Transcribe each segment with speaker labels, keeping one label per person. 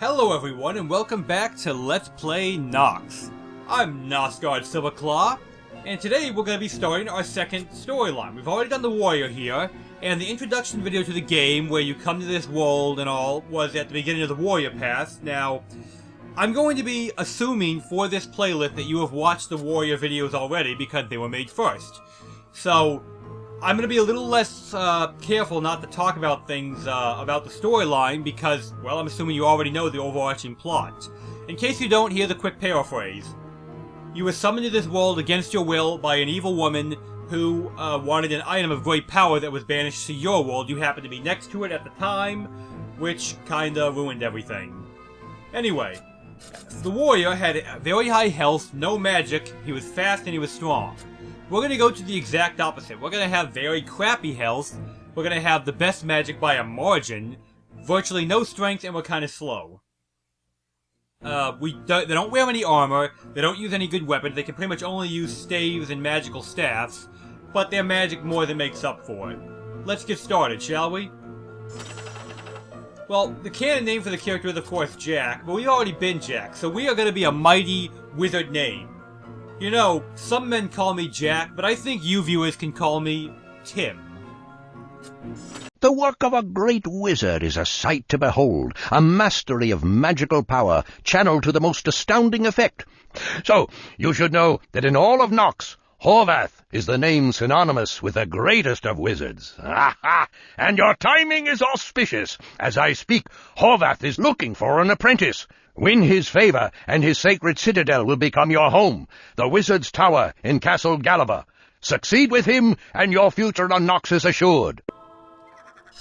Speaker 1: Hello everyone and welcome back to Let's Play Nox. I'm Nosgard Silverclaw, and today we're going to be starting our second storyline. We've already done the warrior here, and the introduction video to the game where you come to this world and all was at the beginning of the warrior pass. Now, I'm going to be assuming for this playlist that you have watched the warrior videos already because they were made first. So, I'm going to be a little less careful not to talk about things about the storyline because, well, I'm assuming you already know the overarching plot. In case you don't, here's a quick paraphrase. You were summoned to this world against your will by an evil woman who wanted an item of great power that was banished to your world. You happened to be next to it at the time, which kinda ruined everything. Anyway, the warrior had very high health, no magic, he was fast and he was strong. We're going to go to the exact opposite. We're going to have very crappy health, we're going to have the best magic by a margin, virtually no strength, and we're kind of slow. They don't wear any armor, they don't use any good weapons, they can pretty much only use staves and magical staffs, but their magic more than makes up for it. Let's get started, shall we? Well, the canon name for the character is of course Jack, but we've already been Jack, so we are going to be a mighty wizard name. You know, some men call me Jack, but I think you viewers can call me Tim.
Speaker 2: The work of a great wizard is a sight to behold, a mastery of magical power, channeled to the most astounding effect. So, you should know that in all of Nox, Horvath is the name synonymous with the greatest of wizards. Ha! And your timing is auspicious. As I speak, Horvath is looking for an apprentice. Win his favor, and his sacred citadel will become your home, the Wizard's Tower in Castle Gallivor. Succeed with him, and your future on Nox is assured.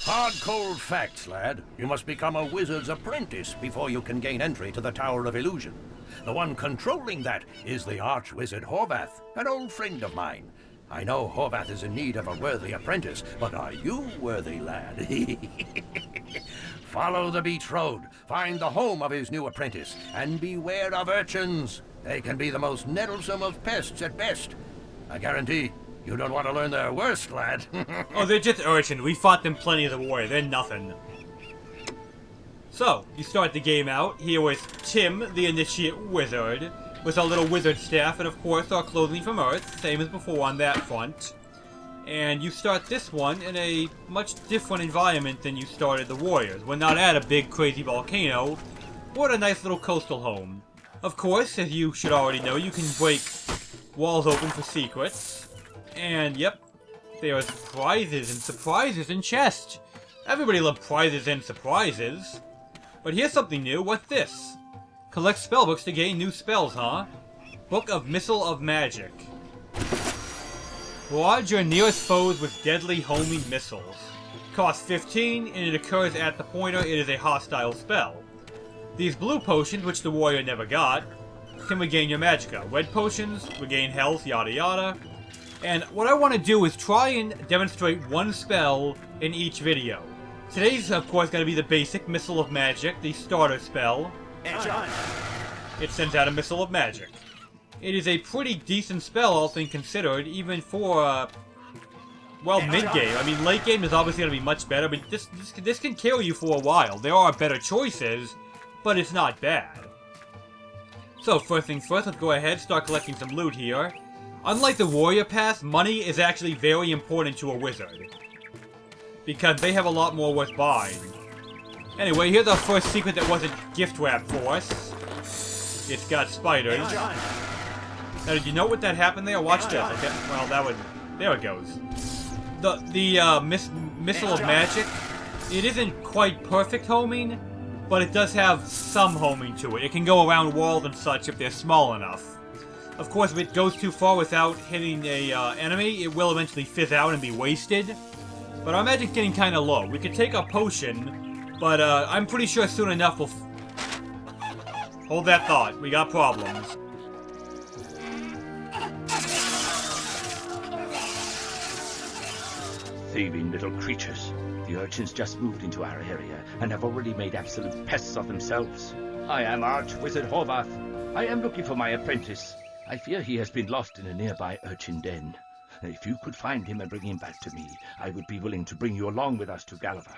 Speaker 3: Hard, cold facts, lad. You must become a wizard's apprentice before you can gain entry to the Tower of Illusion. The one controlling that is the arch-wizard Horvath, an old friend of mine. I know Horvath is in need of a worthy apprentice, but are you worthy, lad? Follow the beach road, find the home of his new apprentice, and beware of urchins. They can be the most nettlesome of pests at best. I guarantee you don't want to learn their worst, lad.
Speaker 1: Oh, they're just urchins. We fought them plenty of the warrior. They're nothing. So, you start the game out here with Tim, the initiate wizard, with our little wizard staff, and of course our clothing from Earth, same as before on that front. And you start this one in a much different environment than you started the warriors. We're not at a big crazy volcano, we're at a nice little coastal home. Of course, as you should already know, you can break walls open for secrets. And yep, there are prizes and chests. Everybody loves prizes and surprises. But here's something new. What's this? Collect spellbooks to gain new spells, huh? Book of Missile of Magic. Barrage your nearest foes with deadly homing missiles. Costs 15, and it occurs at the pointer. It is a hostile spell. These blue potions, which the warrior never got, can regain your magicka. Red potions, regain health, yada yada. And what I want to do is try and demonstrate one spell in each video. Today's, of course, going to be the basic Missile of Magic, the starter spell. It sends out a Missile of Magic. It is a pretty decent spell, all things considered, even for, well, mid-game. I mean, late game is obviously going to be much better, but this can carry you for a while. There are better choices, but it's not bad. So, first things first, let's go ahead and start collecting some loot here. Unlike the warrior pass, money is actually very important to a wizard, because they have a lot more worth buying. Anyway, here's our first secret that wasn't gift wrapped for us. It's got spiders. Now, did you know what that happened there? Watch this. Okay, well, that would... There it goes. The Missile of Magic, it isn't quite perfect homing, but it does have some homing to it. It can go around walls and such if they're small enough. Of course, if it goes too far without hitting a enemy, it will eventually fizz out and be wasted. But our magic's getting kind of low. We could take a potion, but I'm pretty sure soon enough we'll... Hold that thought. We got problems.
Speaker 4: Thieving little creatures. The urchins just moved into our area and have already made absolute pests of themselves. I am Arch-Wizard Horvath. I am looking for my apprentice. I fear he has been lost in a nearby urchin den. If you could find him and bring him back to me, I would be willing to bring you along with us to Gallivor.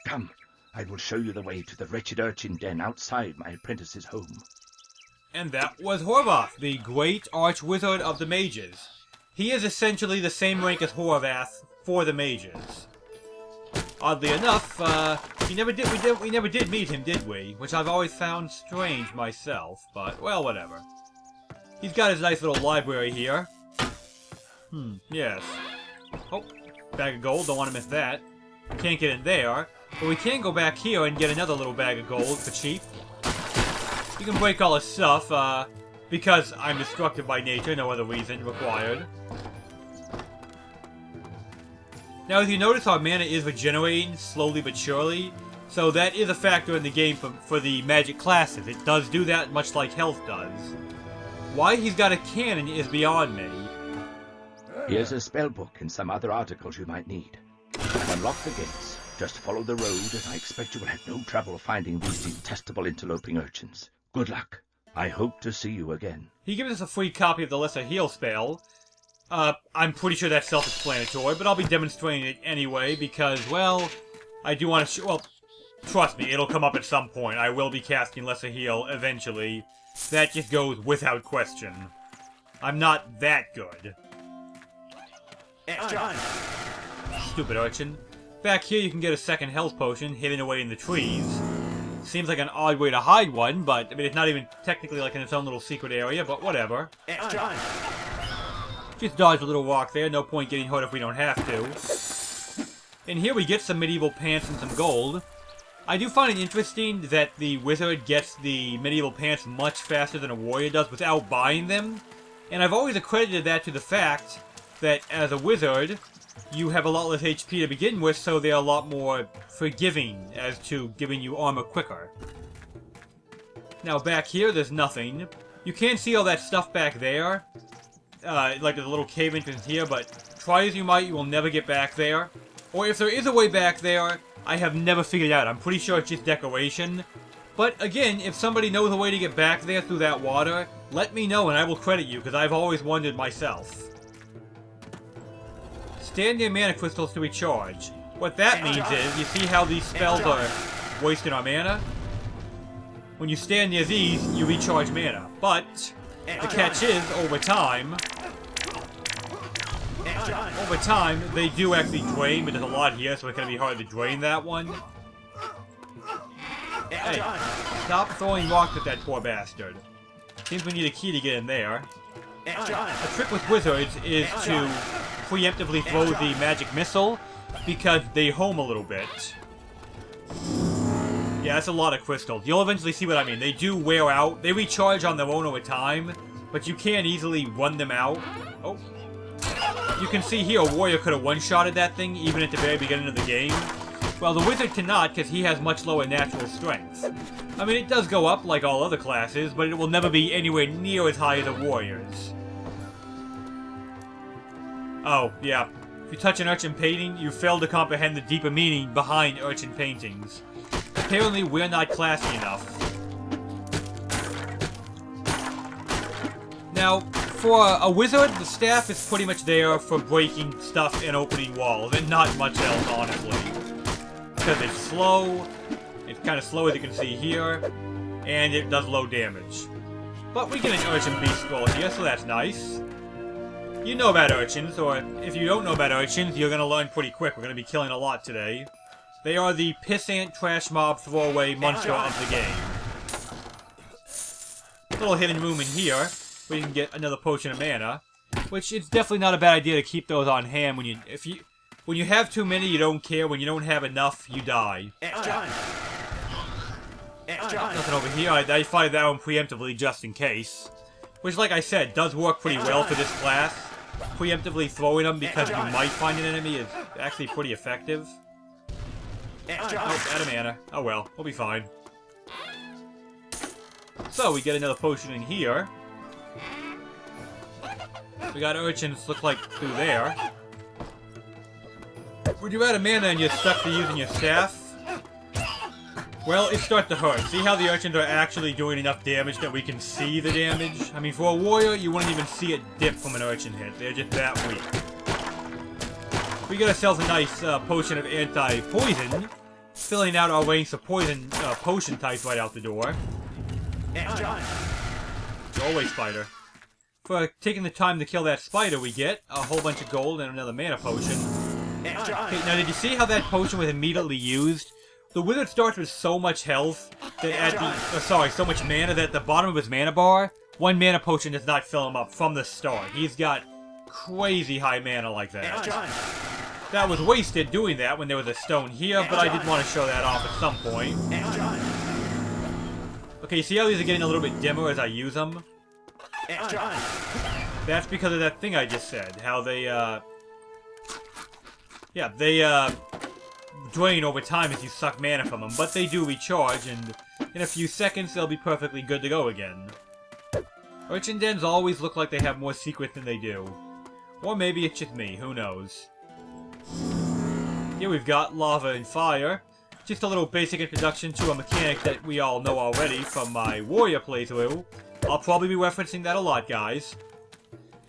Speaker 4: Come, I will show you the way to the wretched urchin den outside my apprentice's home.
Speaker 1: And that was Horvath, the great arch-wizard of the mages. He is essentially the same rank as Horvath for the mages. Oddly enough, we never did meet him, did we? Which I've always found strange myself, but, well, whatever. He's got his nice little library here. Yes. Oh, bag of gold, don't want to miss that. Can't get in there, but we can go back here and get another little bag of gold for cheap. You can break all his stuff, because I'm destructive by nature, no other reason required. Now, as you notice, our mana is regenerating slowly but surely, so that is a factor in the game for the magic classes. It does do that, much like health does. Why he's got a cannon is beyond me.
Speaker 4: Here's a spellbook and some other articles you might need. I've unlocked the gates. Just follow the road, and I expect you will have no trouble finding these detestable interloping urchins. Good luck. I hope to see you again.
Speaker 1: He gives us a free copy of the Lesser Heal spell. I'm pretty sure that's self-explanatory, but I'll be demonstrating it anyway, because, well, I do want to well, trust me, it'll come up at some point. I will be casting Lesser Heal eventually. That just goes without question. I'm not that good. Stupid urchin. Back here you can get a second health potion hidden away in the trees. Seems like an odd way to hide one, but, I mean, it's not even technically like in its own little secret area, but whatever. Just dodge a little rock there, no point getting hurt if we don't have to. And here we get some medieval pants and some gold. I do find it interesting that the wizard gets the medieval pants much faster than a warrior does without buying them. And I've always accredited that to the fact that as a wizard, you have a lot less HP to begin with, so they're a lot more forgiving as to giving you armor quicker. Now back here, there's nothing. You can see all that stuff back there. Like there's a little cave entrance here, but try as you might, you will never get back there. Or if there is a way back there, I have never figured out. I'm pretty sure it's just decoration. But again, if somebody knows a way to get back there through that water, let me know and I will credit you, because I've always wondered myself. Stand near mana crystals to recharge. What that means is, you see how these spells are wasting our mana? When you stand near these, you recharge mana. But the catch is, over time, they do actually drain, but there's a lot here, so it's going to be hard to drain that one. Hey, stop throwing rocks at that poor bastard. Seems we need a key to get in there. A trick with wizards is to preemptively throw the magic missile, because they home a little bit. Yeah, that's a lot of crystals. You'll eventually see what I mean. They do wear out. They recharge on their own over time, but you can easily run them out. Oh. You can see here a warrior could have one-shotted that thing even at the very beginning of the game. Well, the wizard cannot because he has much lower natural strength. I mean, it does go up like all other classes, but it will never be anywhere near as high as a warrior's. Oh, yeah. If you touch an urchin painting, you fail to comprehend the deeper meaning behind urchin paintings. Apparently, we're not classy enough. Now, for a wizard, the staff is pretty much there for breaking stuff and opening walls, and not much else, honestly. Because it's slow, it's kind of slow as you can see here, and it does low damage. But we get an urchin beast scroll here, so that's nice. You know about urchins, or if you don't know about urchins, you're going to learn pretty quick. We're going to be killing a lot today. They are the pissant trash mob throwaway monster of the game. Little hidden room in here, where you can get another potion of mana, which it's definitely not a bad idea to keep those on hand when you have too many, you don't care. When you don't have enough, you die. Nothing over here. I fired that one preemptively just in case. Which, like I said, does work pretty well for this class. Preemptively throwing them because you might find an enemy is actually pretty effective. Oh, out of mana. Oh well, we'll be fine. So, we get another potion in here. We got urchins, look like, through there. When you're out of mana and you're stuck to using your staff, well, it starts to hurt. See how the urchins are actually doing enough damage that we can see the damage? I mean, for a warrior, you wouldn't even see it dip from an urchin hit. They're just that weak. We got ourselves a nice potion of anti-poison, Filling out our range of poison potion types right out the door. Go away, spider. For taking the time to kill that spider, we get a whole bunch of gold and another mana potion. Okay, now did you see how that potion was immediately used? The wizard starts with so much health that at the so much mana that at the bottom of his mana bar, one mana potion does not fill him up from the start. He's got crazy high mana like that. That was wasted doing that when there was a stone here, but I did want to show that off at some point. Okay, you see how these are getting a little bit dimmer as I use them? That's because of that thing I just said, how they, drain over time as you suck mana from them, but they do recharge, and in a few seconds they'll be perfectly good to go again. Urchin dens always look like they have more secrets than they do. Or maybe it's just me, who knows. Here we've got lava and fire. Just a little basic introduction to a mechanic that we all know already from my warrior playthrough. I'll probably be referencing that a lot, guys.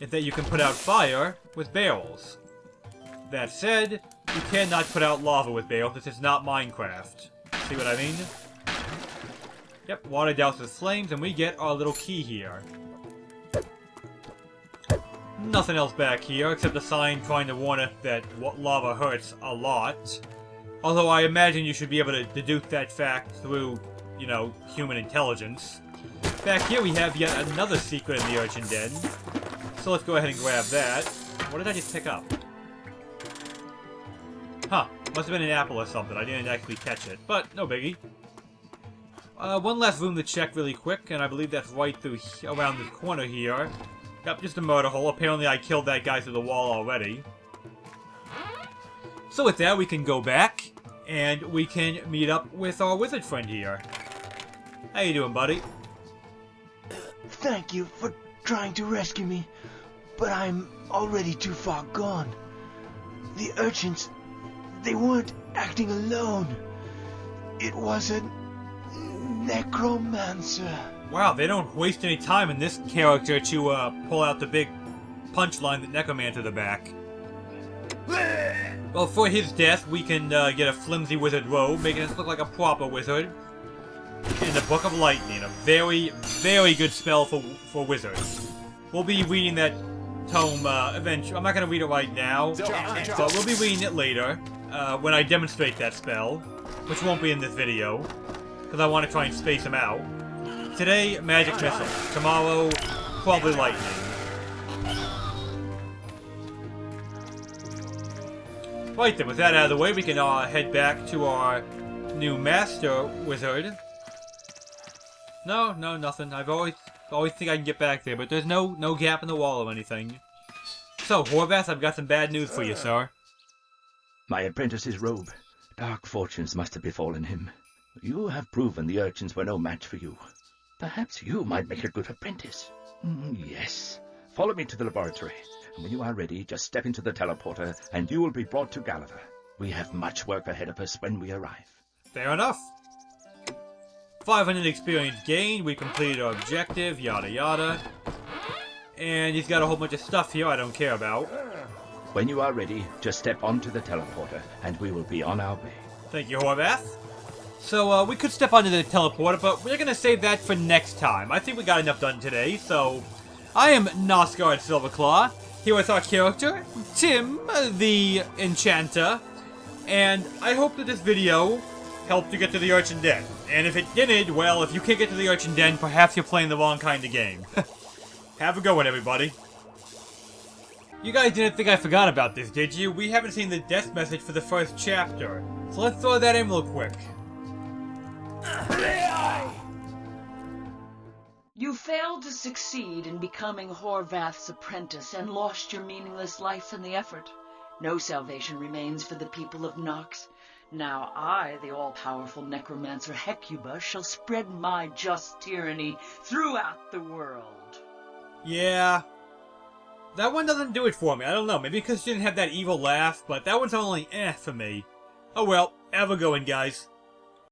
Speaker 1: Is that you can put out fire with barrels. That said, you cannot put out lava with barrels. This is not Minecraft. See what I mean? Yep, water doused with flames, and we get our little key here. Nothing else back here, except a sign trying to warn us that lava hurts a lot. Although I imagine you should be able to deduce that fact through, you know, human intelligence. Back here we have yet another secret in the Urchin Den. So let's go ahead and grab that. What did I just pick up? Huh, must have been an apple or something. I didn't actually catch it, but no biggie. One last room to check really quick, and I believe that's right through around this corner here. Yep, just a murder hole. Apparently I killed that guy through the wall already. So with that, we can go back, and we can meet up with our wizard friend here. How you doing, buddy?
Speaker 5: Thank you for trying to rescue me, but I'm already too far gone. The urchins, they weren't acting alone. It was a necromancer.
Speaker 1: Wow, they don't waste any time in this character to pull out the big punchline that necromancer to the back. Well, for his death, we can get a flimsy wizard robe, making us look like a proper wizard. In the Book of Lightning, a very, very good spell for wizards. We'll be reading that tome eventually. I'm not going to read it right now, but we'll be reading it later when I demonstrate that spell, which won't be in this video, because I want to try and space them out. Today, magic missile. Tomorrow, probably lightning. Right then, with that out of the way, we can head back to our new master wizard. No, nothing. I've always think I can get back there, but there's no gap in the wall or anything. So, Horvath, I've got some bad news for you, sir.
Speaker 4: My apprentice's robe. Dark fortunes must have befallen him. You have proven the urchins were no match for you. Perhaps you might make a good apprentice. Yes. Follow me to the laboratory. And when you are ready, just step into the teleporter, and you will be brought to Gallifrey. We have much work ahead of us when we arrive.
Speaker 1: Fair enough. 500 experience gained, we completed our objective, yada yada. And he's got a whole bunch of stuff here I don't care about.
Speaker 4: When you are ready, just step onto the teleporter, and we will be on our way.
Speaker 1: Thank you, Horvath. So, we could step onto the teleporter, but we're gonna save that for next time. I think we got enough done today, so... I am Nosgard Silverclaw, here with our character, Tim, the Enchanter, and I hope that this video helped you get to the Urchin Den. And if it didn't, well, if you can't get to the Urchin Den, perhaps you're playing the wrong kind of game. Have a good one, everybody. You guys didn't think I forgot about this, did you? We haven't seen the death message for the first chapter, so let's throw that in real quick.
Speaker 6: You failed to succeed in becoming Horvath's apprentice and lost your meaningless life in the effort. No salvation remains for the people of Nox. Now I, the all-powerful necromancer Hecuba, shall spread my just tyranny throughout the world.
Speaker 1: Yeah. That one doesn't do it for me. I don't know. Maybe because she didn't have that evil laugh, but that one's only for me. Oh well. Have a good one, guys.